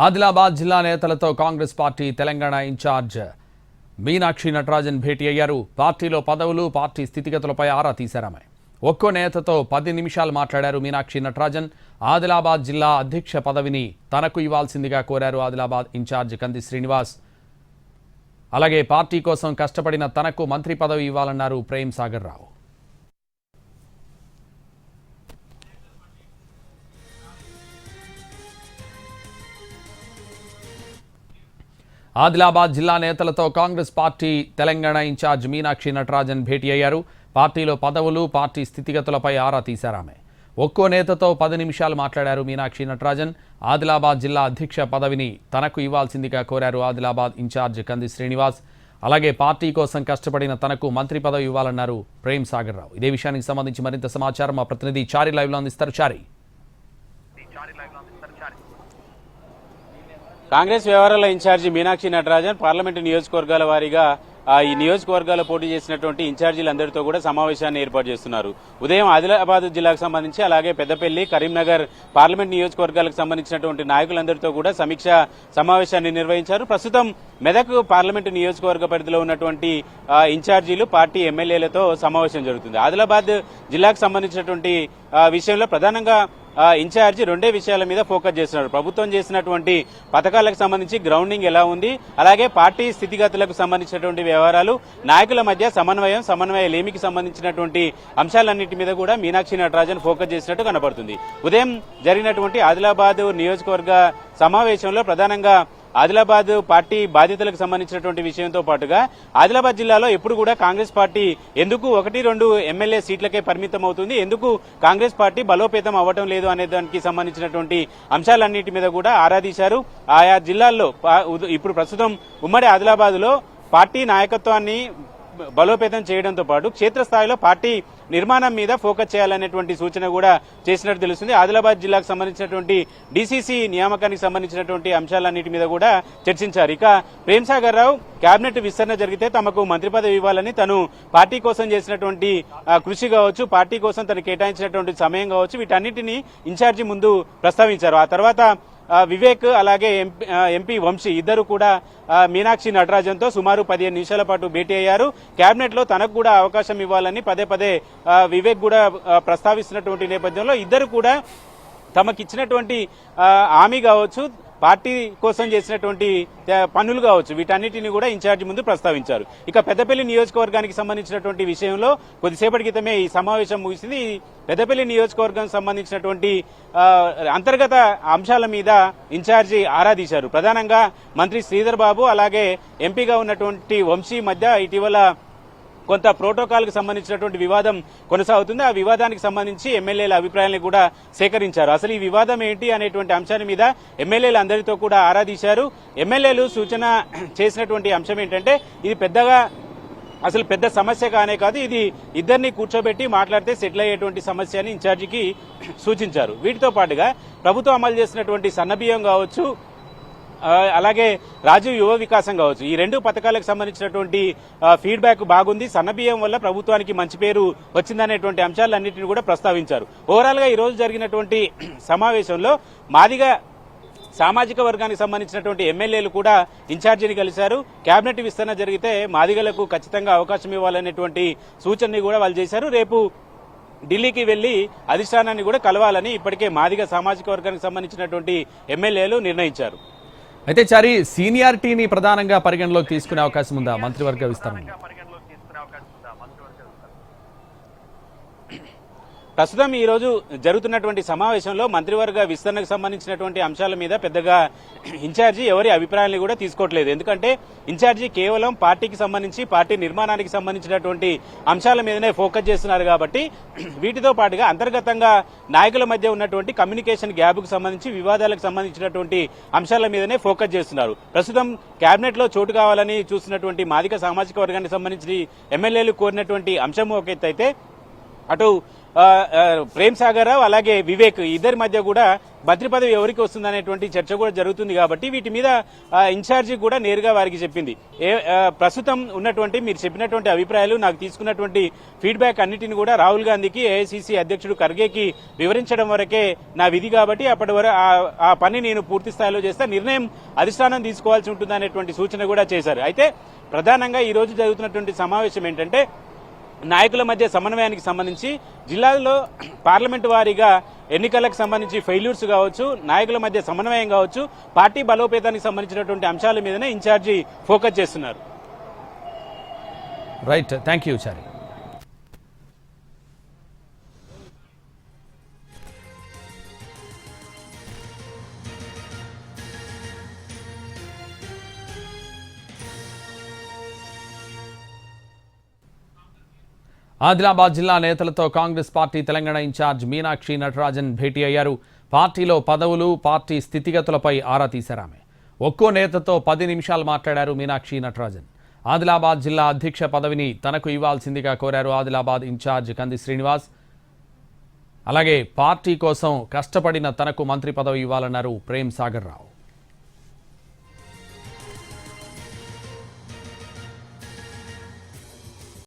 ఆదిలాబాద్ జిల్లా నేతలతో Congress party Telangana incharge Meenakshi Natarajan భేటీ అయ్యారు. పార్టీలో పదవులు, పార్టీ స్థితిగతులపై ఆరా తీశారామె. ఒక్కో నేతతో 10 నిమిషాలు మాట్లాడారు మీనాక్షి నటరాజన్. ఆదిలాబాద్ జిల్లా అధ్యక్ష పదవిని తనకు ఇవ్వాల్సిందిగా కోరారు ఆదిలాబాద్ ఇన్ఛార్జ్ కంది శ్రీనివాస్. అలాగే పార్టీ కోసం కష్టపడిన తనకు మంత్రి పదవి ఇవ్వాలన్నారు ప్రేమ్ సాగర్ రావు. ఆదిలాబాద్ జిల్లా నేతలతో కాంగ్రెస్ పార్టీ తెలంగాణ ఇన్ఛార్జ్ మీనాక్షి నటరాజన్ భేటీ అయ్యారు. పార్టీలో పదవులు, పార్టీ స్థితిగతులపై ఆరా తీశారామె. ఒక్కో నేతతో 10 నిమిషాలు మాట్లాడారు మీనాక్షి నటరాజన్. ఆదిలాబాద్ జిల్లా అధ్యక్ష పదవిని తనకు ఇవ్వాల్సిందిగా కోరారు ఆదిలాబాద్ ఇన్ఛార్జ్ కంది శ్రీనివాస్. అలాగే పార్టీ కోసం కష్టపడిన తనకు మంత్రి పదవి ఇవ్వాలన్నారు ప్రేమ్ సాగర్ రావు. ఇదే విషయానికి సంబంధించి మరింత సమాచారం మా ప్రతినిధి చారి లైవ్లో అందిస్తారు. చారి, కాంగ్రెస్ వ్యవహారాల ఇన్ఛార్జి మీనాక్షి నటరాజన్ పార్లమెంటు నియోజకవర్గాల వారీగా ఈ నియోజకవర్గాల్లో పోటీ చేసినటువంటి ఇన్ఛార్జీలందరితో కూడా సమావేశాన్ని ఏర్పాటు చేస్తున్నారు. ఉదయం ఆదిలాబాద్ జిల్లాకు సంబంధించి, అలాగే పెద్దపల్లి, కరీంనగర్ పార్లమెంట్ నియోజకవర్గాలకు సంబంధించినటువంటి నాయకులందరితో కూడా సమీక్ష సమావేశాన్ని నిర్వహించారు. ప్రస్తుతం మెదక్ పార్లమెంటు నియోజకవర్గ పరిధిలో ఉన్నటువంటి ఇన్ఛార్జీలు, పార్టీ ఎమ్మెల్యేలతో సమావేశం జరుగుతుంది. ఆదిలాబాద్ జిల్లాకు సంబంధించినటువంటి విషయంలో ప్రధానంగా ఇన్ఛార్జి 2 విషయాల మీద ఫోకస్ చేస్తున్నారు. ప్రభుత్వం చేసినటువంటి పథకాలకు సంబంధించి గ్రౌండింగ్ ఎలా ఉంది, అలాగే పార్టీ స్థితిగతులకు సంబంధించినటువంటి వ్యవహారాలు, నాయకుల మధ్య సమన్వయ లేమికి సంబంధించినటువంటి అంశాలన్నింటి మీద కూడా మీనాక్షి నటరాజన్ ఫోకస్ చేసినట్టు కనబడుతుంది. ఉదయం జరిగినటువంటి ఆదిలాబాద్ నియోజకవర్గ సమావేశంలో ప్రధానంగా ఆదిలాబాద్ పార్టీ బాధ్యతలకు సంబంధించినటువంటి విషయంతో పాటుగా ఆదిలాబాద్ జిల్లాలో ఎప్పుడు కూడా కాంగ్రెస్ పార్టీ ఎందుకు 1-2 ఎమ్మెల్యే సీట్లకే పరిమితం అవుతుంది, ఎందుకు కాంగ్రెస్ పార్టీ బలోపేతం అవ్వటం లేదు అనే దానికి సంబంధించినటువంటి అంశాలన్నింటి మీద కూడా ఆరాధీశారు. ఆయా జిల్లాల్లో ఇప్పుడు ప్రస్తుతం ఉమ్మడి ఆదిలాబాద్ లో పార్టీ నాయకత్వాన్ని బలోపేతం చేయడంతో పాటు క్షేత్రస్థాయిలో పార్టీ నిర్మాణం మీద ఫోకస్ చేయాలనేటువంటి సూచన కూడా చేసినట్టు తెలుస్తుంది. ఆదిలాబాద్ జిల్లాకు సంబంధించినటువంటి డీసీసీ నియామకానికి సంబంధించినటువంటి అంశాలన్నిటి మీద కూడా చర్చించారు. ఇక ప్రేమ్ సాగర్ రావు కేబినెట్ విస్తరణ జరిగితే తమకు మంత్రి పదవి ఇవ్వాలని తను పార్టీ కోసం చేసినటువంటి కృషి కావచ్చు, పార్టీ కోసం తను కేటాయించినటువంటి సమయం కావచ్చు, వీటన్నిటిని ఇన్ఛార్జి ముందు ప్రస్తావించారు. ఆ తర్వాత వివేక్ అలాగే ఎంపీ వంశీ ఇద్దరు కూడా మీనాక్షి నటరాజన్తో సుమారు 15 నిమిషాల పాటు భేటీ అయ్యారు. కేబినెట్ లో తనకు కూడా అవకాశం ఇవ్వాలని పదే వివేక్ కూడా ప్రస్తావిస్తున్నటువంటి నేపథ్యంలో ఇద్దరు కూడా తమకిచ్చినటువంటి హామీ కావచ్చు, పార్టీ కోసం చేసినటువంటి పనులు కావచ్చు, వీటన్నిటిని కూడా ఇన్ఛార్జి ముందు ప్రస్తావించారు. ఇక పెద్దపల్లి నియోజకవర్గానికి సంబంధించినటువంటి విషయంలో కొద్దిసేపటి క్రితమే ఈ సమావేశం ముగిసింది. పెద్దపల్లి నియోజకవర్గానికి సంబంధించినటువంటి అంతర్గత అంశాల మీద ఇన్ఛార్జి ఆరాధీశారు. ప్రధానంగా మంత్రి శ్రీధర్ బాబు అలాగే ఎంపీగా ఉన్నటువంటి వంశీ మధ్య ఇటీవల కొంత ప్రోటోకాల్ కు సంబంధించినటువంటి వివాదం కొనసాగుతుంది. ఆ వివాదానికి సంబంధించి ఎమ్మెల్యేల అభిప్రాయాలను కూడా సేకరించారు. అసలు ఈ వివాదం ఏంటి అనేటువంటి అంశాన్ని మీద ఎమ్మెల్యేలు అందరితో కూడా ఆరాధీశారు. ఎమ్మెల్యేలు సూచన చేసినటువంటి అంశం ఏంటంటే ఇది అసలు పెద్ద సమస్య కానే కాదు, ఇది ఇద్దరిని కూర్చోబెట్టి మాట్లాడితే సెటిల్ అయ్యేటువంటి సమస్య అని ఇన్ఛార్జికి సూచించారు. వీటితో పాటుగా ప్రభుత్వం అమలు చేసినటువంటి సన్నబియ్యం కావచ్చు, అలాగే రాజీవ్ యువ వికాసం కావచ్చు, ఈ 2 పథకాలకు సంబంధించినటువంటి ఫీడ్బ్యాక్ బాగుంది, సన్నబియ్యం వల్ల ప్రభుత్వానికి మంచి పేరు వచ్చిందనేటువంటి అంశాలన్నింటినీ కూడా ప్రస్తావించారు. ఓవరాల్ గా ఈ రోజు జరిగినటువంటి సమావేశంలో మాదిగ సామాజిక వర్గానికి సంబంధించినటువంటి ఎమ్మెల్యేలు కూడా ఇన్ఛార్జిని కలిశారు. కేబినెట్ విస్తరణ జరిగితే మాదిగలకు ఖచ్చితంగా అవకాశం ఇవ్వాలనేటువంటి సూచనని కూడా వాళ్ళు చేశారు. రేపు ఢిల్లీకి వెళ్లి అధిష్టానాన్ని కూడా కలవాలని ఇప్పటికే మాదిగ సామాజిక వర్గానికి సంబంధించినటువంటి ఎమ్మెల్యేలు నిర్ణయించారు. అయితే చారి, సీనియారిటీని ప్రధానంగా పరిగణలోకి తీసుకునే అవకాశం ఉందా మంత్రివర్గ విస్తరణ? ప్రస్తుతం ఈ రోజు జరుగుతున్నటువంటి సమావేశంలో మంత్రివర్గ విస్తరణకు సంబంధించినటువంటి అంశాల మీద పెద్దగా ఇన్ఛార్జి ఎవరి అభిప్రాయాన్ని కూడా తీసుకోవట్లేదు. ఎందుకంటే ఇన్ఛార్జి కేవలం పార్టీకి సంబంధించి, పార్టీ నిర్మాణానికి సంబంధించినటువంటి అంశాల మీదనే ఫోకస్ చేస్తున్నారు. కాబట్టి వీటితో పాటుగా అంతర్గతంగా నాయకుల మధ్య ఉన్నటువంటి కమ్యూనికేషన్ గ్యాప్ కు సంబంధించి, వివాదాలకు సంబంధించినటువంటి అంశాల మీదనే ఫోకస్ చేస్తున్నారు. ప్రస్తుతం కేబినెట్ లో చోటు కావాలని చూస్తున్నటువంటి మాదిక సామాజిక వర్గానికి సంబంధించి ఎమ్మెల్యేలు కోరినటువంటి అంశం ఒక ఎత్తు అయితే, అటు ప్రేమ్ సాగర్ రావు అలాగే వివేక్ ఇద్దరి మధ్య కూడా మంత్రి పదవి ఎవరికి వస్తుందనేటువంటి చర్చ కూడా జరుగుతుంది కాబట్టి వీటి మీద ఇన్ఛార్జి కూడా నేరుగా వారికి చెప్పింది. ప్రస్తుతం ఉన్నటువంటి మీరు చెప్పినటువంటి అభిప్రాయాలు నాకు తీసుకున్నటువంటి ఫీడ్బ్యాక్ అన్నిటిని కూడా రాహుల్ గాంధీకి ఏఐసీసీ అధ్యక్షుడు ఖర్గేకి వివరించడం వరకే నా విధి కాబట్టి అప్పటి వరకు ఆ పని నేను పూర్తి స్థాయిలో చేస్తా, నిర్ణయం అధిష్టానం తీసుకోవాల్సి ఉంటుంది అనేటువంటి సూచన కూడా చేశారు. అయితే ప్రధానంగా ఈ రోజు జరుగుతున్నటువంటి సమావేశం ఏంటంటే నాయకుల మధ్య సమన్వయానికి సంబంధించి జిల్లాలో పార్లమెంటు వారీగా ఎన్నికలకు సంబంధించి ఫెయిల్యూర్స్ కావచ్చు, నాయకుల మధ్య సమన్వయం కావచ్చు, పార్టీ బలోపేతానికి సంబంధించినటువంటి అంశాల మీదనే ఇన్ఛార్జి ఫోకస్ చేస్తున్నారు. రైట్, థ్యాంక్ యూ చారి. ఆదిలాబాద్ జిల్లా నేతలతో కాంగ్రెస్ పార్టీ తెలంగాణ ఇన్ఛార్జ్ మీనాక్షి నటరాజన్ భేటీ అయ్యారు. పార్టీలో పదవులు, పార్టీ స్థితిగతులపై ఆరా తీశారామె. ఒక్కో నేతతో 10 నిమిషాలు మాట్లాడారు మీనాక్షి నటరాజన్. ఆదిలాబాద్ జిల్లా అధ్యక్ష పదవిని తనకు ఇవ్వాల్సిందిగా కోరారు ఆదిలాబాద్ ఇన్ఛార్జ్ కంది శ్రీనివాస్. అలాగే పార్టీ కోసం కష్టపడిన తనకు మంత్రి పదవి ఇవ్వాలన్నారు ప్రేమ్ సాగర్ రావు.